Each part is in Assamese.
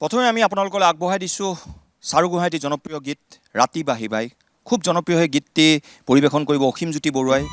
প্ৰথমে আমি আপোনালোকলৈ আগবঢ়াই দিছোঁ চাৰু গোহাঁইটিৰ জনপ্ৰিয় গীত ৰাতি বাঢ়ি বাই। খুব জনপ্ৰিয় সেই গীতটি পৰিৱেশন কৰিব অসীমজ্যোতি বৰুৱাই।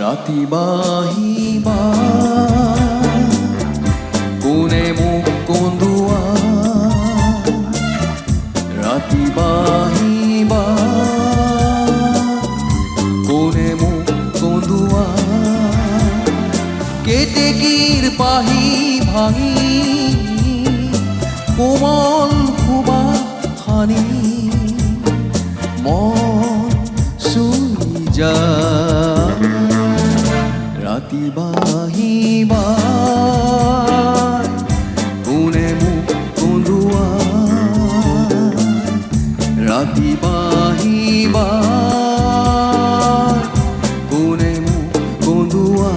ৰাতি বাহিবা কোনে মোক কন্দুৱা, ৰাতি বাহিবা কোনে মোক কন্দুৱা, কেতেকীৰ পাহি ভাঙি কোমল সুবাস সানি মন চুই যায়। ৰাতি বাহিবা কোনে মোক কন্দুৱা, ৰাতি বাহিবা কোনে মোক কন্দুৱা।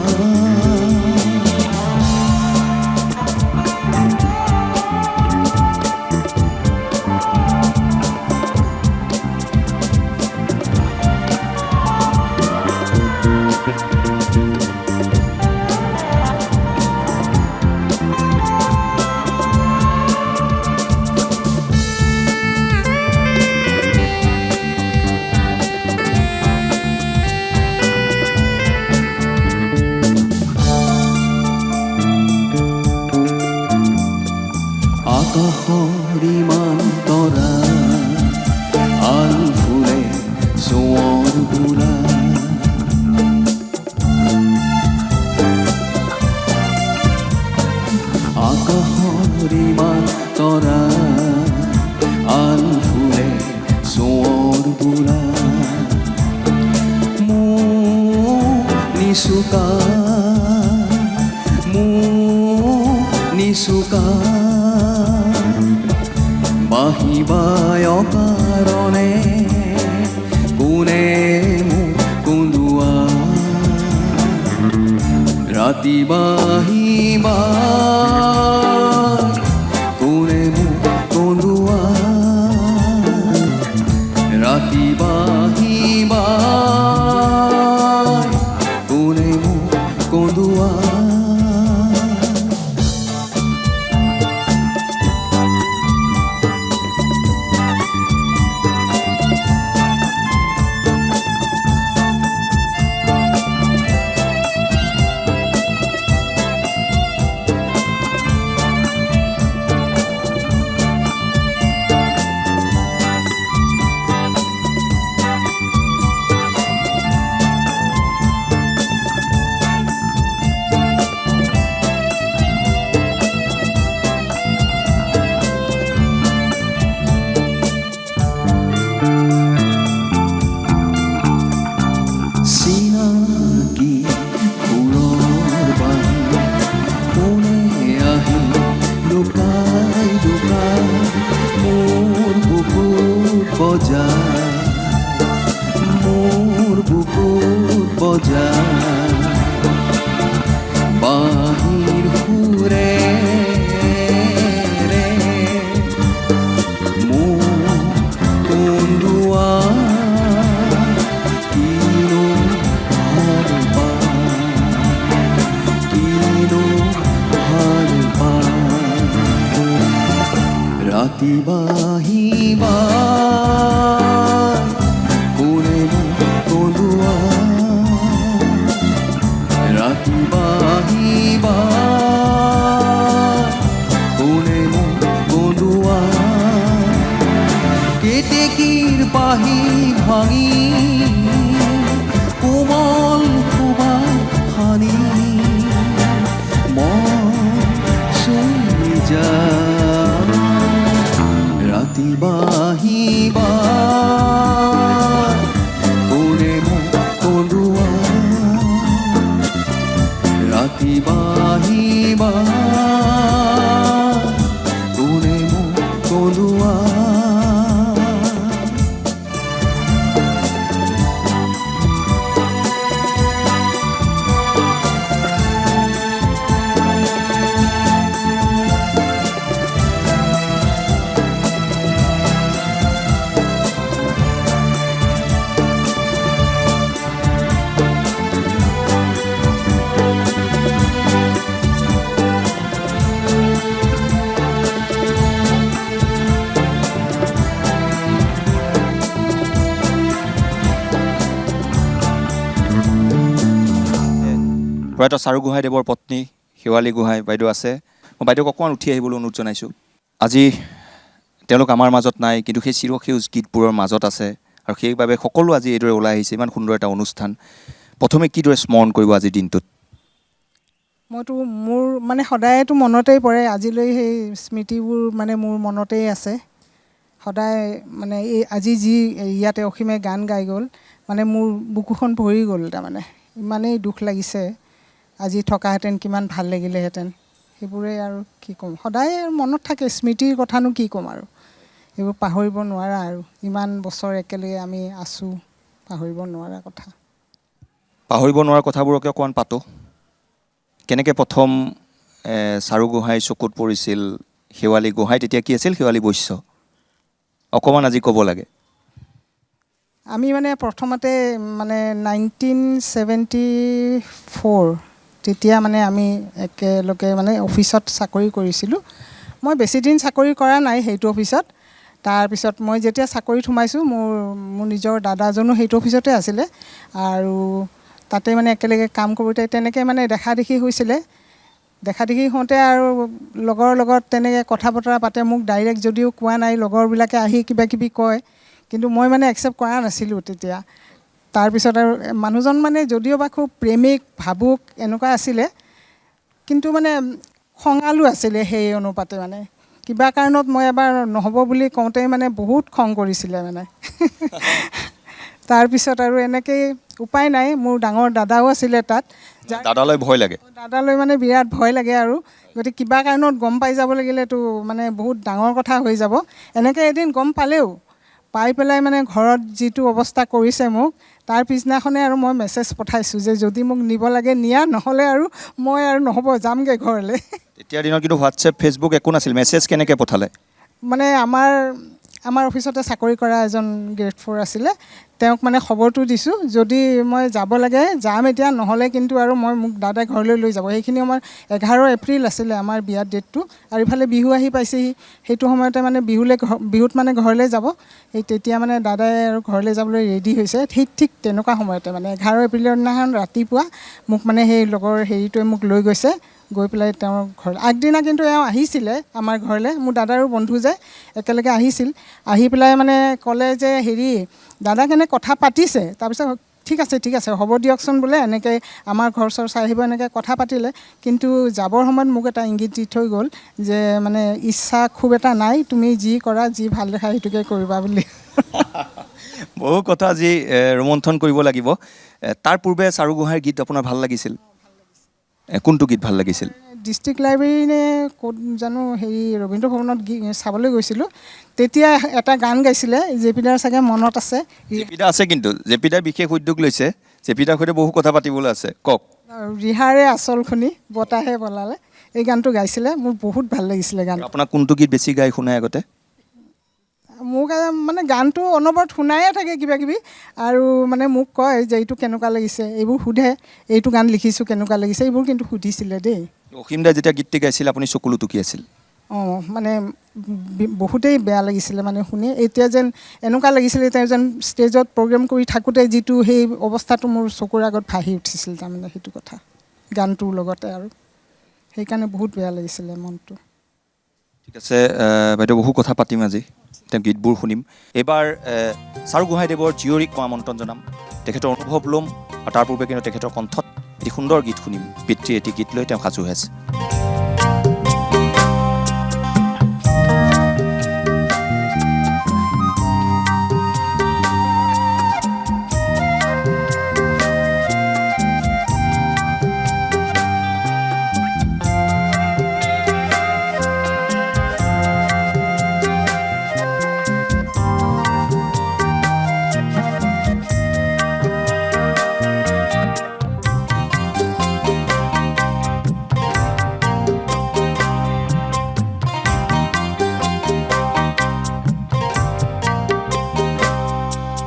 আকাশৰ ইমান তৰা আল ফুলে চোঁৱৰ বুঢ়া, আকাশৰ ইমান তৰা আল ফুলে চোঁৱৰ বুঢ়া, মোক নিচুকা মোক নিচুকা বাহিবাই অকাৰণে কোনে মোক কন্দুৱা, ৰাতি বাহিবা কোনে মোক কন্দুৱা, ৰাতি বাহিবা কোনে মোক কন্দুৱা। প্ৰয়াত চাৰু গোহাঁইদেৱৰ পত্নী শেৱালী গোহাঁই বাইদেউ আছে। মই বাইদেউক অকণমান উঠি আহিবলৈ অনুৰোধ জনাইছোঁ। আজি তেওঁলোক আমাৰ মাজত নাই, কিন্তু সেই চিৰসেউজ গীতবোৰৰ মাজত আছে আৰু সেইবাবে সকলো আজি এইদৰে ওলাই আহিছে। ইমান সুন্দৰ এটা অনুষ্ঠান। প্ৰথমে কিদৰে স্মৰণ কৰিব আজিৰ দিনটোত? মইতো মোৰ মানে সদায়তো মনতেই পৰে, আজিলৈ সেই স্মৃতিবোৰ মানে মোৰ মনতেই আছে সদায়। মানে এই আজি যি ইয়াতে অসীমে গান গাই গ'ল, মানে মোৰ বুকুখন ভৰি গ'ল। তাৰমানে ইমানেই দুখ লাগিছে, আজি থকাহেঁতেন কিমান ভাল লাগিলেহেঁতেন। সেইবোৰেই আৰু কি ক'ম, সদায় মনত থাকে স্মৃতিৰ কথানো কি ক'ম আৰু। এইবোৰ পাহৰিব নোৱাৰা আৰু, ইমান বছৰ একেলগে আমি আছোঁ, পাহৰিব নোৱাৰা কথা। পাহৰিব নোৱাৰা কথাবোৰকে অকণমান পাতোঁ। কেনেকৈ প্ৰথম চাৰু গোহাঁইৰ চকুত পৰিছিল শেৱালী গোহাঁই? তেতিয়া কি আছিল? শেৱালী বৈশ্য। অকণমান আজি ক'ব লাগে। আমি মানে প্ৰথমতে মানে 1974 তেতিয়া মানে আমি একেলগে মানে অফিচত চাকৰি কৰিছিলোঁ। মই বেছি দিন চাকৰি কৰা নাই সেইটো অফিচত। তাৰপিছত মই যেতিয়া চাকৰিত সোমাইছোঁ, মোৰ নিজৰ দাদাজনো সেইটো অফিচতে আছিলে আৰু তাতে মানে একেলগে কাম কৰোঁতে তেনেকৈ মানে দেখা দেখি হৈছিলে। দেখা দেখি হওঁতে আৰু লগৰ লগত তেনেকৈ কথা বতৰা পাতে। মোক ডাইৰেক্ট যদিও কোৱা নাই, লগৰবিলাকে আহি কিবা কিবি কয়, কিন্তু মই মানে একচেপ্ট কৰা নাছিলোঁ তেতিয়া। তাৰপিছত আৰু মানুহজন মানে যদিও বা খুব প্ৰেমিক ভাবুক এনেকুৱা আছিলে, কিন্তু মানে খঙালো আছিলে সেই অনুপাতে। মানে কিবা কাৰণত মই এবাৰ নহ'ব বুলি কওঁতেই মানে বহুত খং কৰিছিলে মানে। তাৰপিছত আৰু এনেকেই উপায় নাই, মোৰ ডাঙৰ দাদাও আছিলে তাত। দাদালৈ ভয় লাগে? দাদালৈ মানে বিৰাট ভয় লাগে আৰু, গতিকে কিবা কাৰণত গম পাই যাব লাগিলেতো মানে বহুত ডাঙৰ কথা হৈ যাব। এনেকৈ এদিন গম পালেও, পাই পেলাই মানে ঘৰত যিটো অৱস্থা কৰিছে মোক, তাৰ পিছদিনাখনে আৰু মই মেছেজ পঠাইছোঁ যে যদি মোক নিব লাগে নিয়া, নহ'লে আৰু মই আৰু নহ'ব, যামগৈ ঘৰলৈ। তেতিয়াৰ দিনত কিন্তু হোৱাটছএপ, ফেচবুক একো নাছিল। মেছেজ কেনেকৈ পঠালে? মানে আমাৰ অফিচতে চাকৰি কৰা এজন গ্ৰেড 4 আছিলে, তেওঁক মানে খবৰটো দিছোঁ, যদি মই যাব লাগে যাম এতিয়া, নহ'লে কিন্তু আৰু মোক দাদাই ঘৰলৈ লৈ যাব। সেইখিনি আমাৰ 11 এপ্ৰিল আছিলে আমাৰ বিয়াৰ ডেটটো, আৰু ইফালে বিহু আহি পাইছেহি। সেইটো সময়তে মানে বিহুত মানে ঘৰলৈ যাব। সেই তেতিয়া মানে দাদাই আৰু ঘৰলৈ যাবলৈ ৰেডি হৈছে। ঠিক তেনেকুৱা সময়তে মানে 11 এপ্ৰিলৰ দিনাখন ৰাতিপুৱা মোক মানে সেই লগৰ হেৰিটোৱে মোক লৈ গৈছে, গৈ পেলাই তেওঁৰ ঘৰলৈ। আগদিনা কিন্তু এওঁ আহিছিলে আমাৰ ঘৰলৈ, মোৰ দাদাৰো বন্ধু যে, একেলগে আহিছিল। আহি পেলাই মানে ক'লে যে হেৰি, দাদাক এনে কথা পাতিছে। তাৰপিছত ঠিক আছে হ'ব দিয়কচোন বোলে, এনেকৈ আমাৰ ঘৰ চৰ চাই আহিব, এনেকৈ কথা পাতিলে। কিন্তু যাবৰ সময়ত মোক এটা ইংগিত দি থৈ গ'ল যে মানে ইচ্ছা খুব এটা নাই, তুমি যি কৰা, যি ভাল দেখা সেইটোকে কৰিবা বুলি। বহু কথা আজি ৰোমন্থন কৰিব লাগিব। তাৰ পূৰ্বে চাৰু গোহাঁইৰ গীত আপোনাৰ ভাল লাগিছিল? কোনটো গীত ভাল লাগিছিল? ডিষ্ট্ৰিক্ট লাইব্ৰেৰী নে ক'ত জানো, হেৰি ৰবীন্দ্ৰ ভৱনত চাবলৈ গৈছিলোঁ। তেতিয়া এটা গান গাইছিলে, জেপিদাৰ চাগে মনত আছে। জেপিদা আছে, কিন্তু জেপিদাই বিশেষ উদ্যোগ লৈছে। জেপিদাৰ সৈতে বহু কথা পাতিবলৈ আছে, কওক। ৰিহাৰে আচল শুনি বতাহে বলালে, এই গানটো গাইছিলে। মোৰ বহুত ভাল লাগিছিলে গান। আপোনাক কোনটো গীত বেছি গাই শুনাই আগতে? মোক মানে গানটো অনবৰত শুনায়ে থাকে কিবা কিবি, আৰু মানে মোক কয় যে এইটো কেনেকুৱা লাগিছে, এইবোৰ সোধে, এইটো গান লিখিছোঁ কেনেকুৱা লাগিছে, এইবোৰ কিন্তু সুধিছিলে দেই। অসীম দাই যেতিয়া গীতটি গাইছিল আপুনি চকুলো টুকি আছিল? মানে বহুতেই বেয়া লাগিছিলে মানে শুনি। এতিয়া যেন এনেকুৱা লাগিছিলে তেওঁ যেন ষ্টেজত প্ৰগ্ৰেম কৰি থাকোঁতে যিটো সেই অৱস্থাটো মোৰ চকুৰ আগত ভাহি উঠিছিল, তাৰমানে সেইটো কথা গানটোৰ লগতে, আৰু সেইকাৰণে বহুত বেয়া লাগিছিলে মনটো। ঠিক আছে বাইদেউ, বহু কথা পাতিম আজি, তেওঁ গীতবোৰ শুনিম। এইবাৰ চাৰু গোহাঁইদেৱৰ জীয়ৰীক মই আমন্ত্ৰণ জনাম, তেখেতৰ অনুভৱ ল'ম, আৰু তাৰ পূৰ্বে কিন্তু তেখেতৰ কণ্ঠত এটি সুন্দৰ গীত শুনিম। পিতৃ এটি গীত লৈ তেওঁ সাজু হৈ আছে।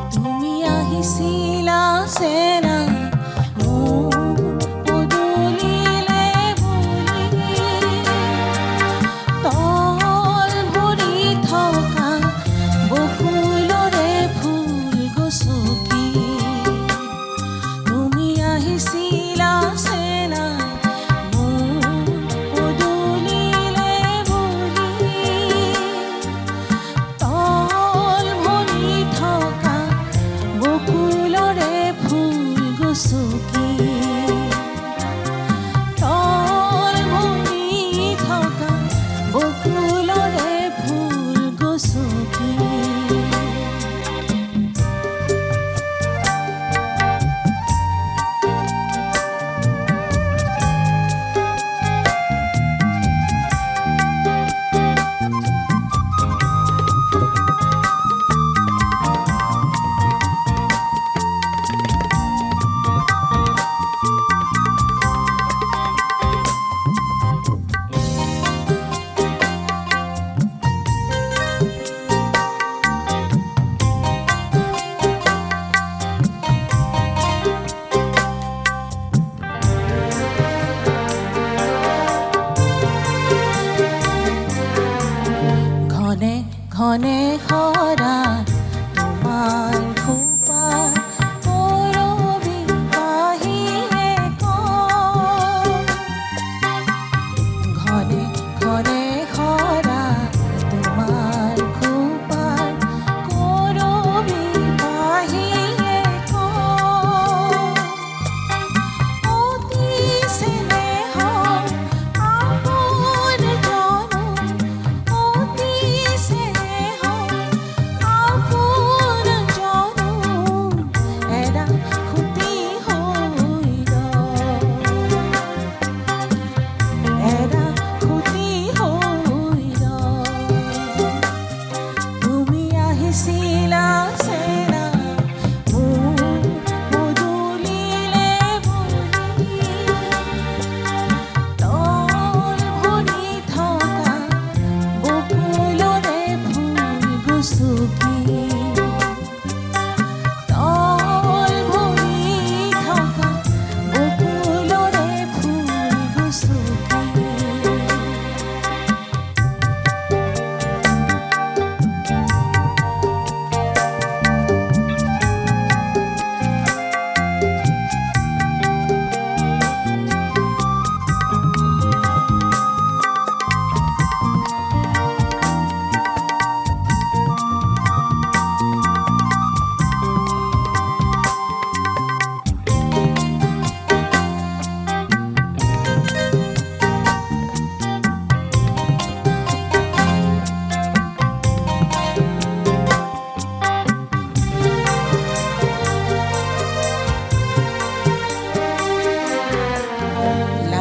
তুমি আহিছিলা সেনা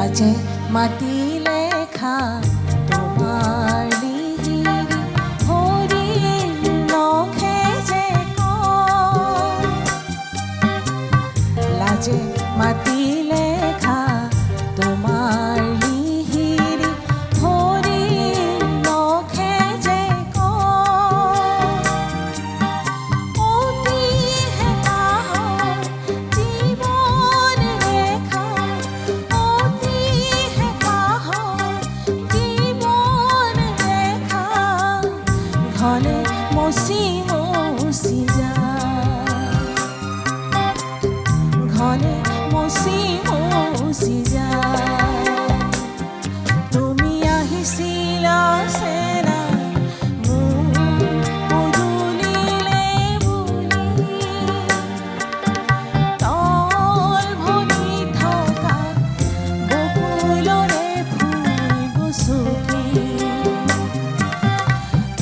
লাজে মাতিলে খা তোমাৰ লিহিৰি হৰিণ নখে যে কয় লাজে মাতিলে খা তোমাৰ লিহিৰি হৰিণ নখে যে কয় অতি হেঁপাহৰ জীৱন ৰেখা অতি হেঁপাহৰ জীৱন ৰেখা ঘনে মচি মচি যায় ঘনে মচি মচি যায় তুমি আহিছিলা চেনা মোৰ পদূলিলে বুলি তল ভৰি থকা বকুলৰে ফুল গছকি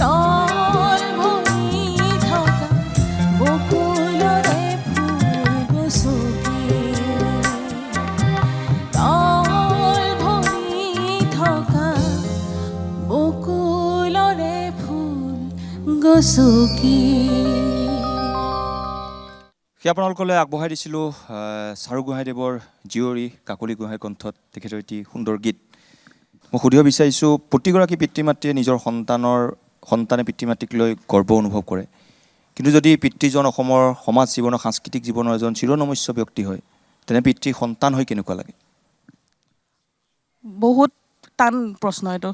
তল ভৰি থকা বকুলৰে ফুল গছকি তল ভৰি থকা বকুলৰে ফুল গছকি সেই আপোনালোকলৈ আগবঢ়াই দিছিলোঁ চাৰু গোহাঁইদেৱৰ জীয়ৰী কাকলি গোহাঁই কণ্ঠত তেখেতৰ এটি সুন্দৰ গীত। মই সুধিব বিচাৰিছোঁ, প্ৰতিগৰাকী পিতৃ মাতৃয়ে নিজৰ সন্তানে পিতৃ মাতৃক লৈ গৰ্ব অনুভৱ কৰে, কিন্তু যদি পিতৃজন অসমৰ সমাজ জীৱনৰ সাংস্কৃতিক জীৱনৰ এজন চিৰনমস্য ব্যক্তি হয়, তেনে পিতৃ সন্তান হৈ কেনেকুৱা লাগে? বহুত টান প্ৰশ্ন এইটো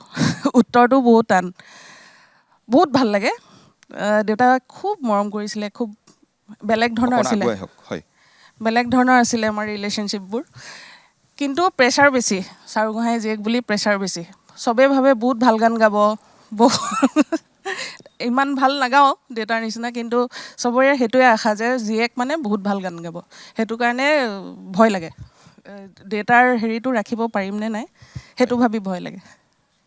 উত্তৰটো বহুত টান বহুত ভাল লাগে দেউতাক খুব মৰম কৰিছিলে খুব বেলেগ ধৰণৰ অকণ আছিলে আগুৱাই হওক। হয়, বেলেগ ধৰণৰ আছিলে আমাৰ ৰিলেশ্যনশ্বিপবোৰ কিন্তু প্ৰেছাৰ বেছি চাৰু গোহাঁই জীয়েক বুলি প্ৰেছাৰ বেছি চবেই ভাবে বহুত ভাল গান গাব ইমান ভাল নাগাওঁ দেউতাৰ নিচিনা কিন্তু চবৰে সেইটোৱে আশা যে জীয়েক মানে বহুত ভাল গান গাব সেইটো কাৰণে ভয় লাগে দেউতাৰ হেৰিটো ৰাখিব পাৰিম নে নাই সেইটো ভাবি ভয় লাগে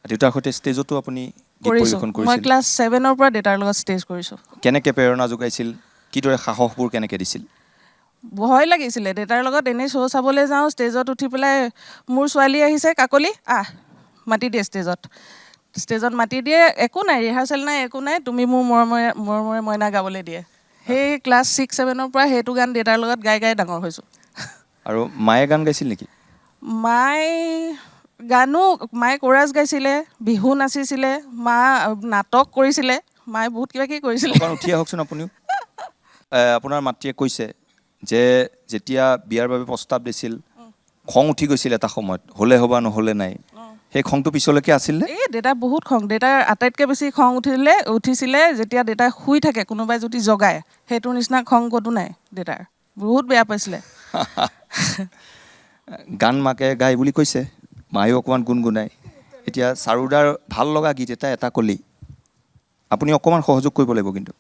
দেউতাৰ সৈতে ষ্টেজতো আপুনি গীত কৰিছোঁ পৰিৱেশন মই কৰিছিল। ক্লাছ 7ৰ পৰা দেউতাৰ লগত ষ্টেজ কৰিছোঁ কেনেকৈ প্ৰেৰণা যোগাইছিল, কিদৰে সাহসবোৰ কেনেকৈ দিছিল? ভয় লাগিছিলে দেউতাৰ লগত এনেই শ্ব' চাবলৈ যাওঁ ষ্টেজত উঠি পেলাই মোৰ ছোৱালী আহিছে কাকলি আহ মাতি দিয়ে ষ্টেজত মাতি দিয়ে একো নাই ৰিহাৰ্চেল নাই একো নাই তুমি মোৰ মৰমৰে মইনা গাবলৈ দিয়ে সেই ক্লাছ 6-7ৰ পৰা সেইটো গান দেউতাৰ লগত গাই গাই ডাঙৰ হৈছোঁ আৰু মায়ে গান গাইছিল নেকি? মায়ে কোৰাছ গাইছিলে বিহু নাচিছিলে মা নাটক কৰিছিলে মায়ে বহুত কিবা কিবি কৰিছিলে অকণ উঠি আহকচোন আপুনিও। আপোনাৰ মাতৃয়ে কৈছে যে যেতিয়া বিয়াৰ বাবে প্ৰস্তাৱ দিছিল খং উঠি গৈছিল এটা সময়ত, হ'লে হ'বা নহ'লে নাই, সেই খংটো পিছলৈকে আছিল নে? এই দেউতাৰ বহুত খং দেউতাৰ আটাইতকৈ বেছি খং উঠিছিলে যেতিয়া দেউতাই শুই থাকে কোনোবাই যদি জগায় সেইটোৰ নিচিনা খং ক'তো নাই দেউতাৰ বহুত বেয়া পাইছিলে গান মাকে গাই বুলি কৈছে, মায়েও অকণমান গুণগুণাই। এতিয়া চাৰুদাৰ ভাল লগা গীত এটা কলি আপুনি অকণমান সহযোগ কৰিব লাগিব কিন্তু।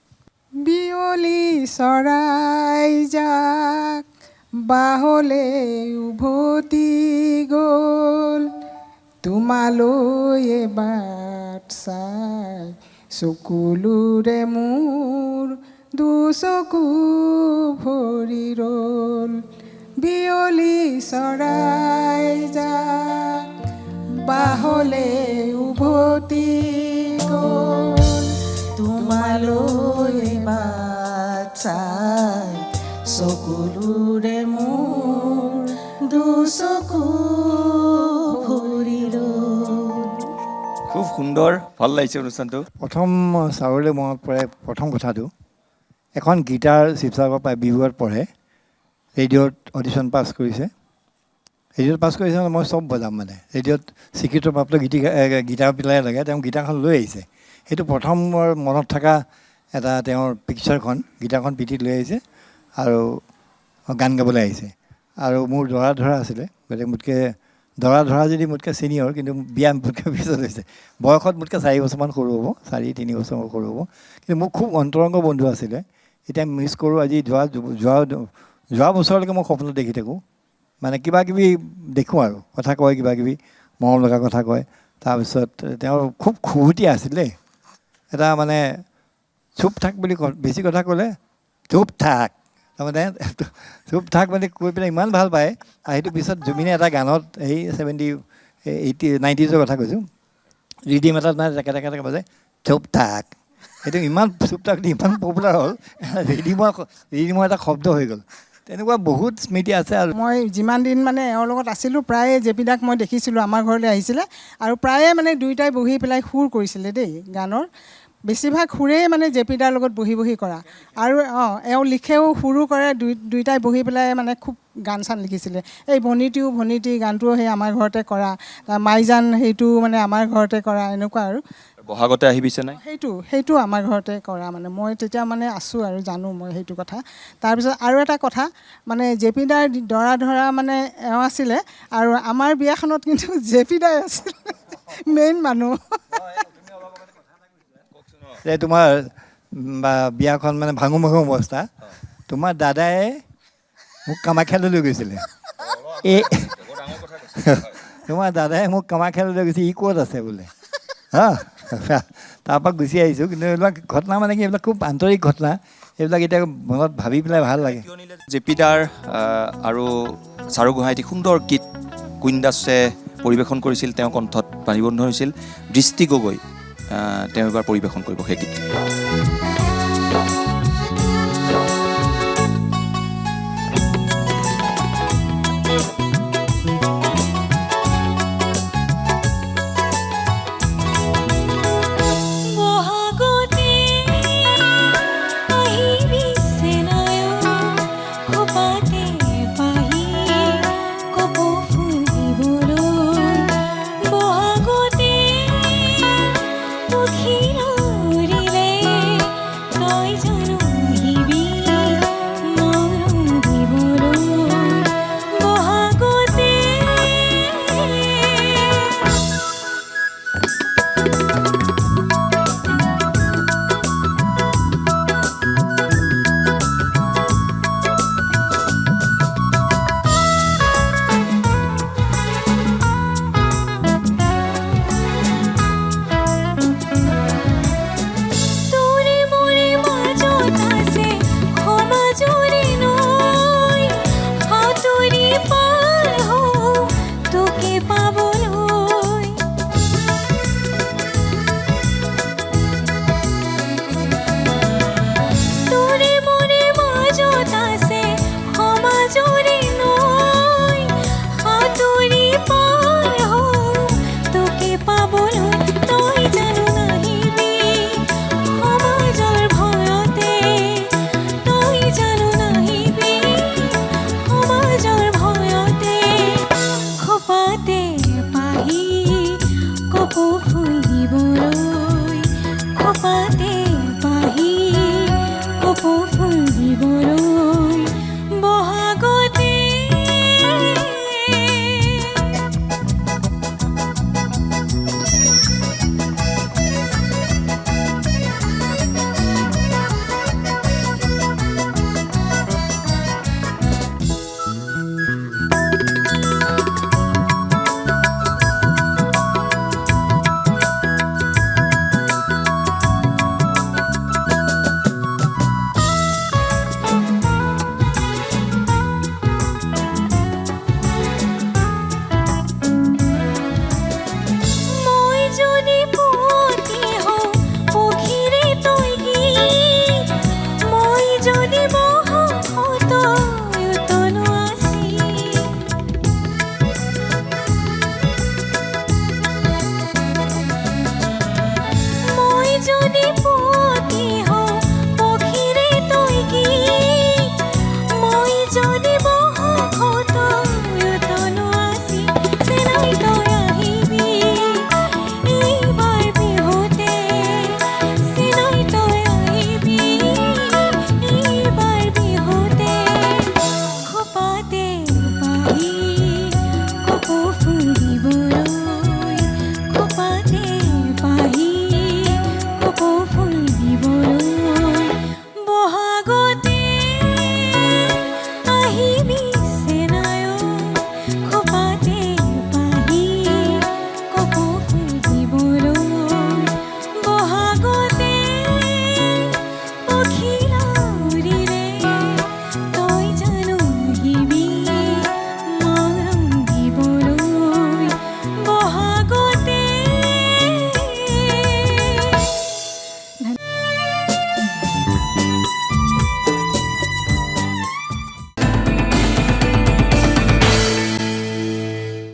বিয়লি চৰাই যাক বাহলে উভতি গ'ল তোমালৈ বাট চাই চকুলোৰে মোৰ দুচকু ভৰি ৰ'ল বিয়লি চৰাই যাক বাহলে উভতি গ'ল তোমালৈ বাট চাই চকুলোৰে মোৰ দুচকু ভৰি ৰ'ল খুব সুন্দৰ, ভাল লাগিছে অনুষ্ঠানটো। প্ৰথম চাউলে মনত পৰে প্ৰথম কথাটো এখন গীটাৰ শিৱসাগৰৰ পৰা বিহুত পঢ়ে ৰেডিঅ'ত অডিশ্যন পাছ কৰিছে মই চব বজাম মানে ৰেডিঅ'ত স্বীকৃত প্ৰাপ্ত গীটাৰ পিলাই লাগে তেওঁ গীটাৰখন লৈ আহিছে সেইটো প্ৰথম মোৰ মনত থকা এটা তেওঁৰ পিকচাৰখন গীটাৰখন পিঠিত লৈ আহিছে আৰু গান গাবলৈ আহিছে আৰু মোৰ দৰা ধৰা আছিলে গতিকে মোতকৈ দৰা ধৰা যদি মোতকৈ ছিনিয়ৰ কিন্তু বিয়া মোতকৈ পিছত হৈছে বয়সত মোতকৈ 4 বছৰমান সৰু হ'ব 4-3 বছৰমান সৰু হ'ব কিন্তু মোৰ খুব অন্তৰংগ বন্ধু আছিলে এতিয়া মিছ কৰোঁ আজি যোৱা বছৰলৈকে মই সপোনত দেখি থাকোঁ মানে কিবা কিবি দেখোঁ আৰু কথা কয় কিবা কিবি মৰম লগা কথা কয় তাৰপিছত তেওঁৰ খুব খুহুতি আছিল দেই এটা মানে চুপ থাক বুলি বেছি কথা ক'লে চুপ থাক তাৰমানে চুপ থাক মানে কৈ পেলাই ইমান ভাল পায় আৰু সেইটো পিছত জুবিনে এটা গানত এই 90s কথা কৈছোঁ ৰিডিম এটাত মানে তেকে বাজে চুপ থাক সেইটো ইমান চুপ থাক ইমান পপুলাৰ হ'ল ৰিডিমৰ এটা শব্দ হৈ গ'ল তেনেকুৱা বহুত স্মৃতি আছে আৰু মই যিমান দিন মানে এওঁৰ লগত আছিলোঁ প্ৰায়ে জেপি দাক মই দেখিছিলোঁ আমাৰ ঘৰলৈ আহিছিলে আৰু প্ৰায়ে মানে দুয়োটাই বহি পেলাই সুৰ কৰিছিলে দেই গানৰ বেছিভাগ সুৰেই মানে জেপি দাৰ লগত বহি বহি কৰা আৰু এওঁ লিখেও সুৰো কৰে দুয়োটাই বহি পেলাই মানে খুব গান চান লিখিছিলে এই ভনীটি গানটোও সেই আমাৰ ঘৰতে কৰা মাইজান সেইটো মানে আমাৰ ঘৰতে কৰা এনেকুৱা আৰু বহাগতে আহিবিছে নাই সেইটো আমাৰ ঘৰতে কৰা মানে মই তেতিয়া মানে আছোঁ আৰু জানো মই সেইটো কথা তাৰপিছত আৰু এটা কথা মানে জেপি দাৰ দৰা মানে এওঁ আছিলে আৰু আমাৰ বিয়াখনত কিন্তু জেপি দাই আছিল মেইন মানুহ এই তোমাৰ বিয়াখন মানে ভাঙো অৱস্থা তোমাৰ দাদাই মোক কামাখ্যালৈ লৈ গৈছিলে এই তোমাৰ দাদাই মোক কামাখ্যালৈ লৈ গৈছে ই ক'ত আছে বোলে হা তাৰপৰা গুচি আহিছোঁ কিন্তু এইবিলাক ঘটনা মানে কি এইবিলাক খুব আন্তৰিক ঘটনা এইবিলাক এতিয়া মনত ভাবি পেলাই ভাল লাগে জেপি দাৰ আৰু চাৰু গোহাঁই এটি সুন্দৰ গীত কুইন দাসে পৰিৱেশন কৰিছিল তেওঁ কণ্ঠত বাণীবদ্ধ হৈছিল দৃষ্টি গগৈ তেওঁ এবাৰ পৰিৱেশন কৰিব সেই গীত